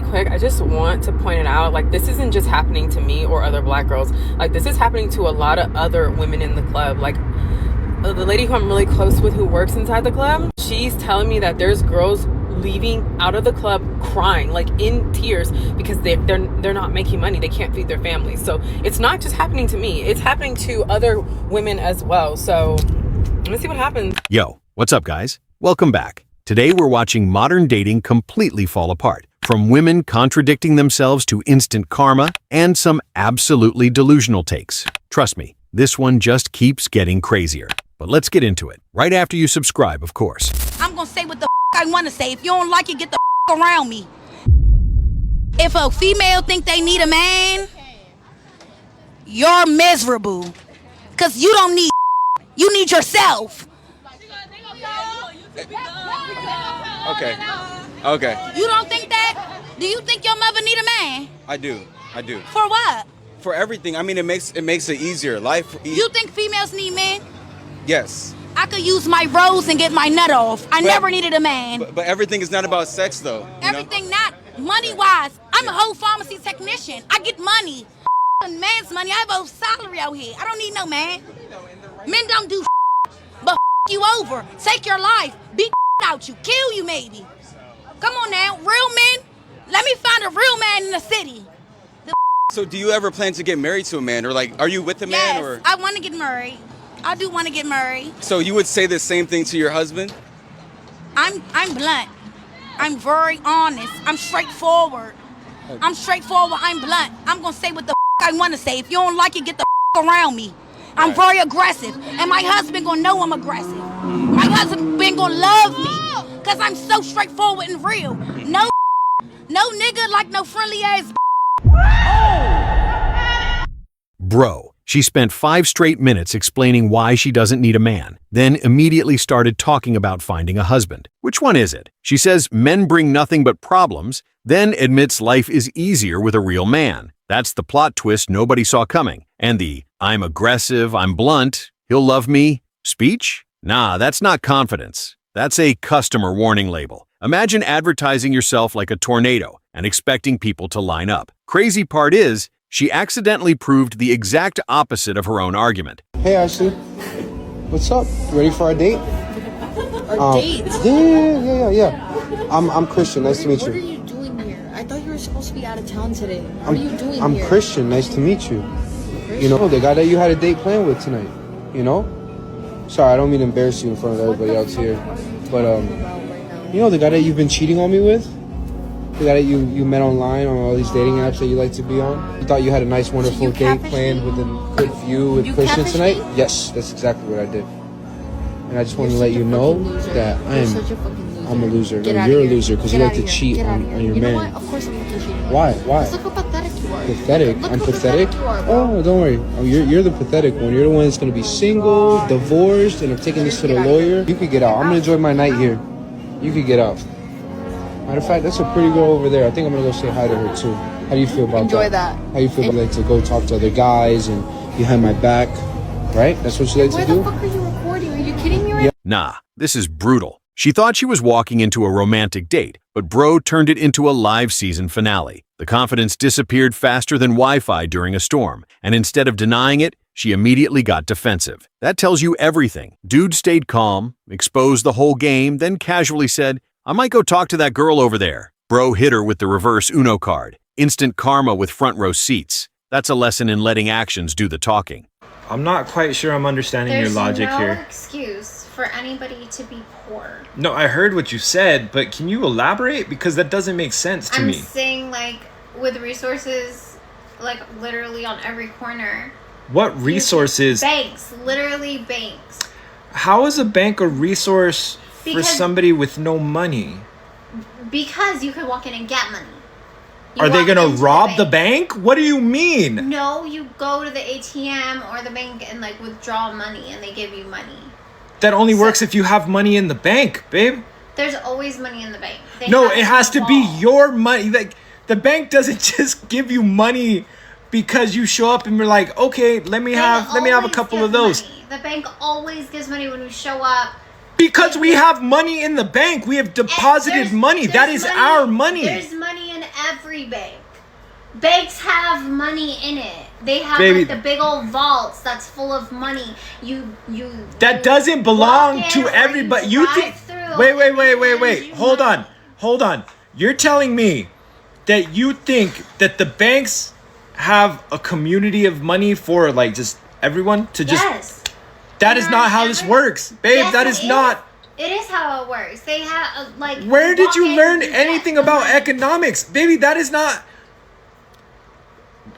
quick, I just want to point it out. Like, this isn't just happening to me or other black girls. Like, this is happening to a lot of other women in the club. Like, the lady who I'm really close with who works inside the club, she's telling me that there's girls leaving out of the club crying, like in tears, because they're not making money. They can't feed their families. So it's not just happening to me. It's happening to other women as well. So let's see what happens. Yo, what's up, guys? Welcome back. Today we're watching modern dating completely fall apart. From women contradicting themselves to instant karma and some absolutely delusional takes. Trust me, this one just keeps getting crazier. But let's get into it. Right after you subscribe, of course. I'm gonna say what the I want to say. If you don't like it, get the around me. If a female think they need a man, you're miserable. Cause you don't need you need yourself. Okay. You don't think that? Do you think your mother need a man? I do. For what? For everything. I mean, it makes it easier. Life. You think females need men? Yes. I could use my rose and get my nut off. I never needed a man. But everything is not about sex, though. Everything not money-wise. I'm a whole pharmacy technician. I get money. Man's money. I have a salary out here. I don't need no man. Men don't do but you over. Take your life. Beat out you. Kill you maybe. Come on now. Real men. Let me find a real man in the city. So do you ever plan to get married to a man? Or like, are you with a man? Yes, Or I want to get married. I do want to get married. So you would say the same thing to your husband? I'm blunt. I'm very honest. I'm straightforward. I'm straightforward. I'm blunt. I'm going to say what the I want to say. If you don't like it, get the around me. I'm very aggressive. And my husband going to know I'm aggressive. My husband going to love me. Because I'm so straightforward and real. No nigga like no friendly ass. Bro. She spent 5 straight minutes explaining why she doesn't need a man, then immediately started talking about finding a husband. Which one is it? She says men bring nothing but problems, then admits life is easier with a real man. That's the plot twist nobody saw coming. And the I'm aggressive, I'm blunt, he'll love me speech? Nah, that's not confidence. That's a customer warning label. Imagine advertising yourself like a tornado and expecting people to line up. Crazy part is, she accidentally proved the exact opposite of her own argument. Hey Ashley, what's up? Ready for our date? Our date? Yeah. I'm Christian. Nice to meet What are you. you doing here? I thought you were supposed to be out of town today. What are you doing here? I'm Christian. Nice to meet you. Christian? You know, the guy that you had a date planned with tonight. You know? Sorry, I don't mean to embarrass you in front of everybody else here. But you know the guy that you've been cheating on me with? The guy that you met online on all these dating apps that you like to be on? You thought you had a nice, wonderful date planned with a good view with Christian tonight? Me? Yes, that's exactly what I did. And I just want to let you know that I'm a loser. No, you're a loser because you like to cheat on your man. You know what? Of course I'm not cheating. Why? Look how pathetic you are. Pathetic? Look I'm how pathetic? you are, bro. Oh, don't worry. Oh, you're the pathetic one. You're the one that's going to be single, divorced, and I'm taking this to the lawyer. You could get out. I'm going to enjoy my night here. You could get out. Matter of fact, that's a pretty girl over there. I think I'm going to go say hi to her, too. How do you feel about Enjoy that? that. How do you feel about like to go talk to other guys and behind my back? Right? That's what you like Why to do? the fuck are you recording? Are you kidding me right Nah, this is brutal. She thought she was walking into a romantic date, but bro turned it into a live season finale. The confidence disappeared faster than Wi-Fi during a storm, and instead of denying it, she immediately got defensive. That tells you everything. Dude stayed calm, exposed the whole game, then casually said, I might go talk to that girl over there. Bro hit her with the reverse Uno card. Instant karma with front row seats. That's a lesson in letting actions do the talking. I'm not quite sure I'm understanding your logic There's no here. excuse for anybody to be poor. No, I heard what you said, but can you elaborate? Because that doesn't make sense to I'm me. saying, like, with resources, like, literally on every corner. What resources? Banks. Literally banks. How is a bank a resource for Because- somebody with no money? Because you can walk in and get money. Are they going to rob the bank? What do you mean? No, you go to the ATM or the bank and, like, withdraw money and they give you money. That only works if you have money in the bank, babe. There's always money in the bank. They No, have it has to be involved. your money. Like, the bank doesn't just give you money because you show up and you're like, okay, let me have a always couple give of those. money. The bank always gives money when we show up. Because we have money in the bank. We have deposited money. That is our money. There's money in every bank. Banks have money in it. They have Baby. like the big old vaults that's full of money. That doesn't belong walk in to or everybody. you You drive think? through Wait. and Hold on. You're telling me that you think that the banks have a community of money for like just everyone to just? Yes. That is not how this works, babe. Yes, that it is not. It is how it works. They have like. Where did walk you in, learn get anything the about money. economics, baby? That is not.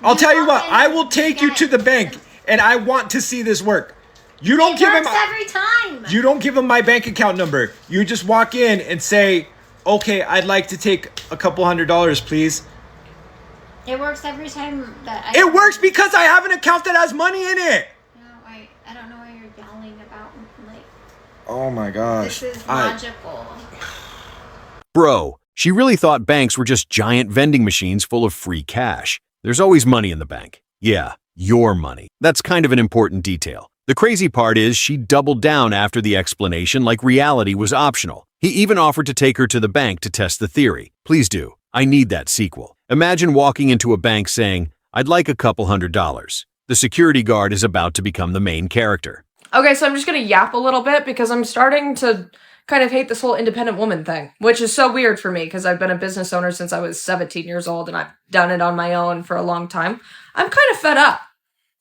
I'll tell you walk what. in, I will take you get to the bank, and I want to see this work. You don't It give him. works every time. You don't give him my bank account number. You just walk in and say, "Okay, I'd like to take a couple $100, please." It works every time that I. It works because I have an account that has money in it. No, I don't know why you're yelling about like. Oh my gosh. This is logical. Bro, she really thought banks were just giant vending machines full of free cash. There's always money in the bank. Yeah, your money. That's kind of an important detail. The crazy part is she doubled down after the explanation like reality was optional. He even offered to take her to the bank to test the theory. Please do. I need that sequel. Imagine walking into a bank saying, "I'd like a couple $100." The security guard is about to become the main character. Okay, so I'm just gonna yap a little bit because I'm starting to kind of hate this whole independent woman thing, which is so weird for me because I've been a business owner since I was 17 years old and I've done it on my own for a long time. I'm kind of fed up.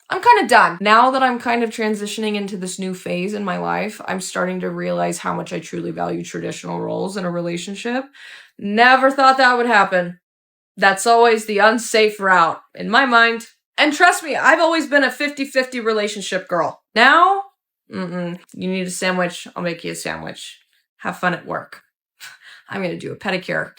I'm kind of done. Now that I'm kind of transitioning into this new phase in my life, I'm starting to realize how much I truly value traditional roles in a relationship. Never thought that would happen. That's always the unsafe route in my mind. And trust me, I've always been a 50-50 relationship girl. Now, you need a sandwich, I'll make you a sandwich. Have fun at work. I'm gonna do a pedicure.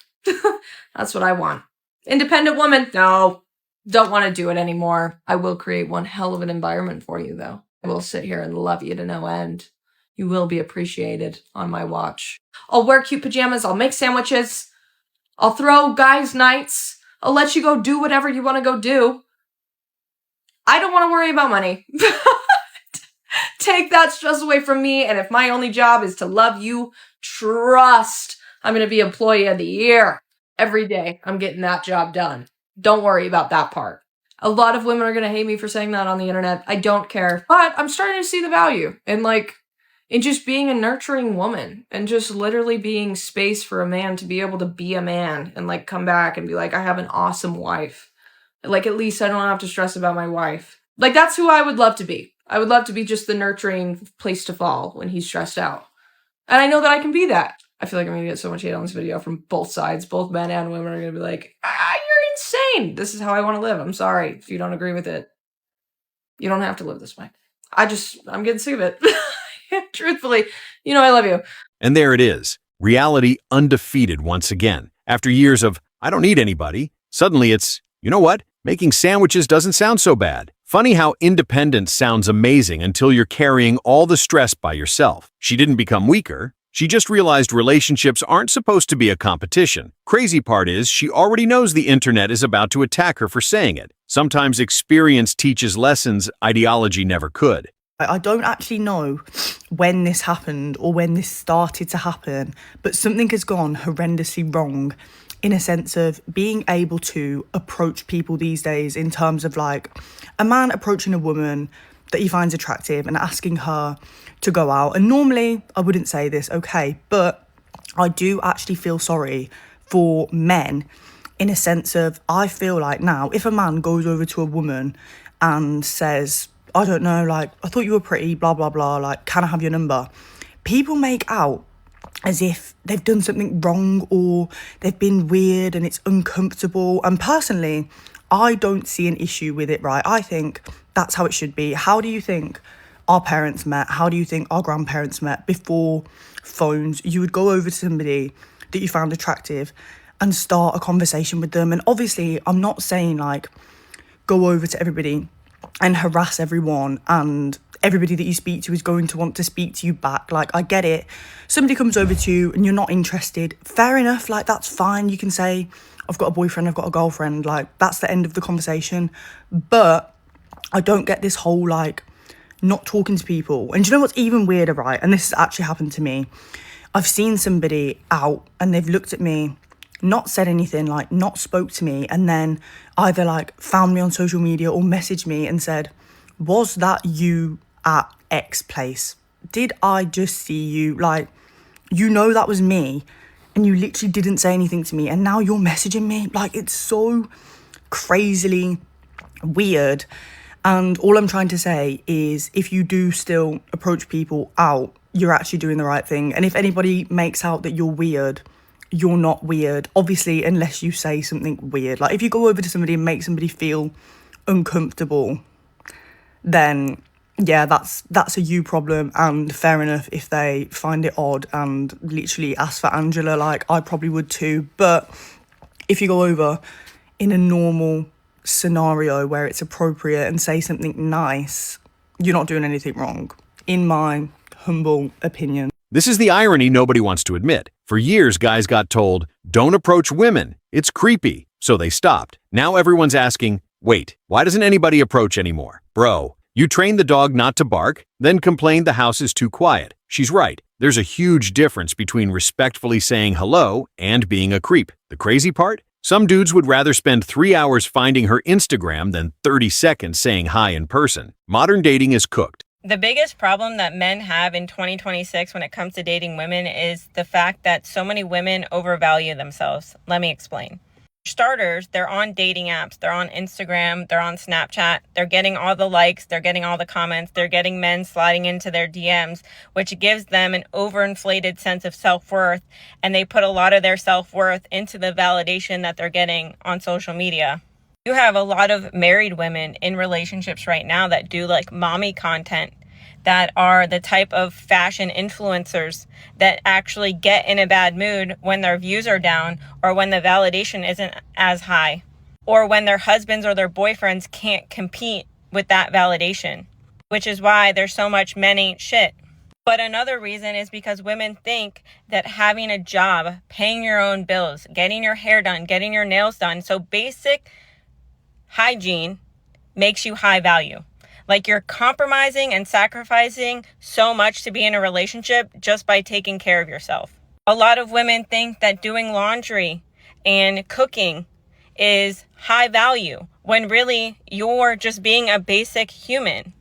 That's what I want. Independent woman? No. Don't want to do it anymore. I will create one hell of an environment for you, though. I will sit here and love you to no end. You will be appreciated on my watch. I'll wear cute pajamas. I'll make sandwiches. I'll throw guys' nights. I'll let you go do whatever you want to go do. I don't want to worry about money. Take that stress away from me. And if my only job is to love you, trust I'm going to be Employee of the Year. Every day, I'm getting that job done. Don't worry about that part. A lot of women are going to hate me for saying that on the internet. I don't care. But I'm starting to see the value in just being a nurturing woman and just literally being space for a man to be able to be a man and come back and be like, I have an awesome wife. At least I don't have to stress about my wife. That's who I would love to be. I would love to be just the nurturing place to fall when he's stressed out. And I know that I can be that. I feel like I'm going to get so much hate on this video from both sides. Both men and women are going to be like, you're insane. This is how I want to live. I'm sorry if you don't agree with it. You don't have to live this way. I'm getting sick of it. Truthfully, I love you. And there it is. Reality undefeated once again. After years of, I don't need anybody, suddenly it's, you know what? Making sandwiches doesn't sound so bad. Funny how independence sounds amazing until you're carrying all the stress by yourself. She didn't become weaker. She just realized relationships aren't supposed to be a competition. Crazy part is, she already knows the internet is about to attack her for saying it. Sometimes experience teaches lessons ideology never could. I don't actually know when this happened or when this started to happen, but something has gone horrendously wrong in a sense of being able to approach people these days in terms of a man approaching a woman that he finds attractive and asking her to go out. And normally I wouldn't say this, okay, but I do actually feel sorry for men in a sense of, I feel like now if a man goes over to a woman and says, I don't know, I thought you were pretty, blah, blah, blah, can I have your number? People make out as if they've done something wrong or they've been weird and it's uncomfortable. And personally, I don't see an issue with it, right? I think that's how it should be. How do you think our parents met? How do you think our grandparents met before phones? You would go over to somebody that you found attractive and start a conversation with them. And obviously, I'm not saying go over to everybody and harass everyone and everybody that you speak to is going to want to speak to you back. I get it. Somebody comes over to you and you're not interested. Fair enough. That's fine. You can say, I've got a boyfriend, I've got a girlfriend. That's the end of the conversation. But I don't get this whole, not talking to people. And do you know what's even weirder, right? And this has actually happened to me. I've seen somebody out and they've looked at me not said anything, like not spoke to me, and then either like found me on social media or messaged me and said, was that you at X place? Did I just see you? Like, you know that was me, and you literally didn't say anything to me, and now you're messaging me. Like, it's so crazily weird. And all I'm trying to say is, if you do still approach people out, you're actually doing the right thing. And if anybody makes out that you're weird, you're not weird, obviously, unless you say something weird. Like, if you go over to somebody and make somebody feel uncomfortable, then yeah, that's a you problem, and fair enough if they find it odd and literally ask for Angela, like I probably would too. But if you go over in a normal scenario where it's appropriate and say something nice, you're not doing anything wrong, in my humble opinion. This is the irony nobody wants to admit. For years, guys got told, don't approach women. It's creepy. So they stopped. Now everyone's asking, wait, why doesn't anybody approach anymore? Bro, you trained the dog not to bark, then complained the house is too quiet. She's right. There's a huge difference between respectfully saying hello and being a creep. The crazy part? Some dudes would rather spend 3 hours finding her Instagram than 30 seconds saying hi in person. Modern dating is cooked. The biggest problem that men have in 2026 when it comes to dating women is the fact that so many women overvalue themselves. Let me explain. For starters, they're on dating apps, they're on Instagram, they're on Snapchat, they're getting all the likes, they're getting all the comments, they're getting men sliding into their DMs, which gives them an overinflated sense of self-worth, and they put a lot of their self-worth into the validation that they're getting on social media. You have a lot of married women in relationships right now that do like mommy content, that are the type of fashion influencers that actually get in a bad mood when their views are down, or when the validation isn't as high, or when their husbands or their boyfriends can't compete with that validation, which is why there's so much men ain't shit. But another reason is because women think that having a job, paying your own bills, getting your hair done, getting your nails done, so basic hygiene makes you high value. Like you're compromising and sacrificing so much to be in a relationship just by taking care of yourself. A lot of women think that doing laundry and cooking is high value, when really you're just being a basic human.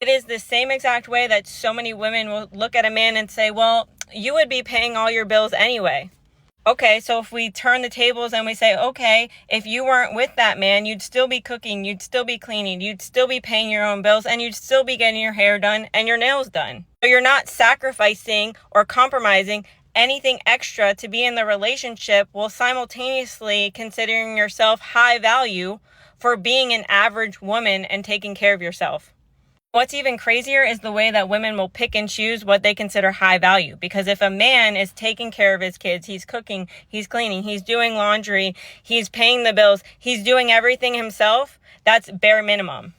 It is the same exact way that so many women will look at a man and say, well, you would be paying all your bills anyway. Okay, so if we turn the tables and we say, okay, if you weren't with that man, you'd still be cooking, you'd still be cleaning, you'd still be paying your own bills, and you'd still be getting your hair done and your nails done. So you're not sacrificing or compromising anything extra to be in the relationship, while simultaneously considering yourself high value for being an average woman and taking care of yourself. What's even crazier is the way that women will pick and choose what they consider high value. Because if a man is taking care of his kids, he's cooking, he's cleaning, he's doing laundry, he's paying the bills, he's doing everything himself, that's bare minimum.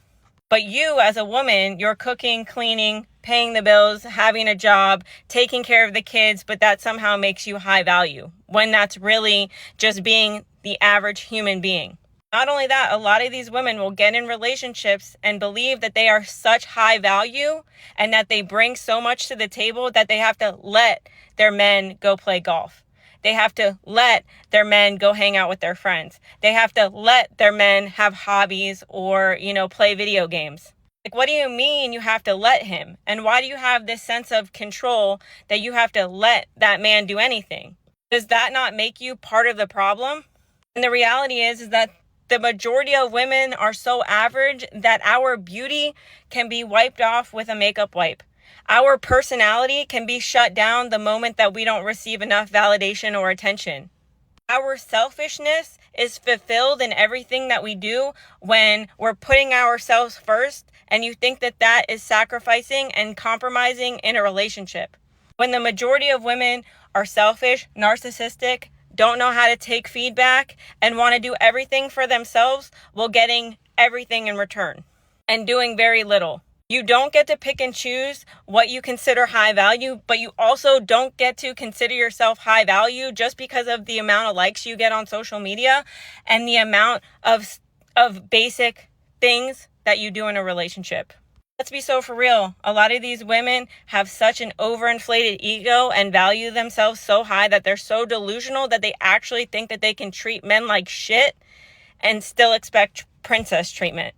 But you as a woman, you're cooking, cleaning, paying the bills, having a job, taking care of the kids, but that somehow makes you high value, when that's really just being the average human being. Not only that, a lot of these women will get in relationships and believe that they are such high value and that they bring so much to the table that they have to let their men go play golf. They have to let their men go hang out with their friends. They have to let their men have hobbies or, play video games. Like, what do you mean you have to let him? And why do you have this sense of control that you have to let that man do anything? Does that not make you part of the problem? And the reality is that the majority of women are so average that our beauty can be wiped off with a makeup wipe. Our personality can be shut down the moment that we don't receive enough validation or attention. Our selfishness is fulfilled in everything that we do when we're putting ourselves first, and you think that that is sacrificing and compromising in a relationship. When the majority of women are selfish, narcissistic, don't know how to take feedback, and want to do everything for themselves while getting everything in return and doing very little. You don't get to pick and choose what you consider high value, but you also don't get to consider yourself high value just because of the amount of likes you get on social media and the amount of basic things that you do in a relationship. Let's be so for real. A lot of these women have such an overinflated ego and value themselves so high that they're so delusional that they actually think that they can treat men like shit and still expect princess treatment.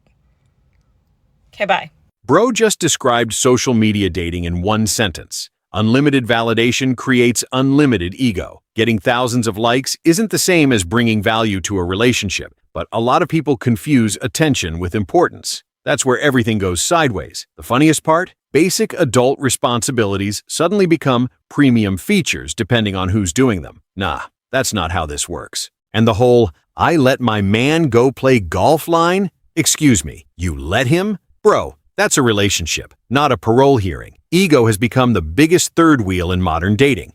Okay, bye. Bro just described social media dating in one sentence. Unlimited validation creates unlimited ego. Getting thousands of likes isn't the same as bringing value to a relationship, but a lot of people confuse attention with importance. That's where everything goes sideways. The funniest part? Basic adult responsibilities suddenly become premium features depending on who's doing them. Nah, that's not how this works. And the whole, I let my man go play golf line? Excuse me, you let him? Bro, that's a relationship, not a parole hearing. Ego has become the biggest third wheel in modern dating.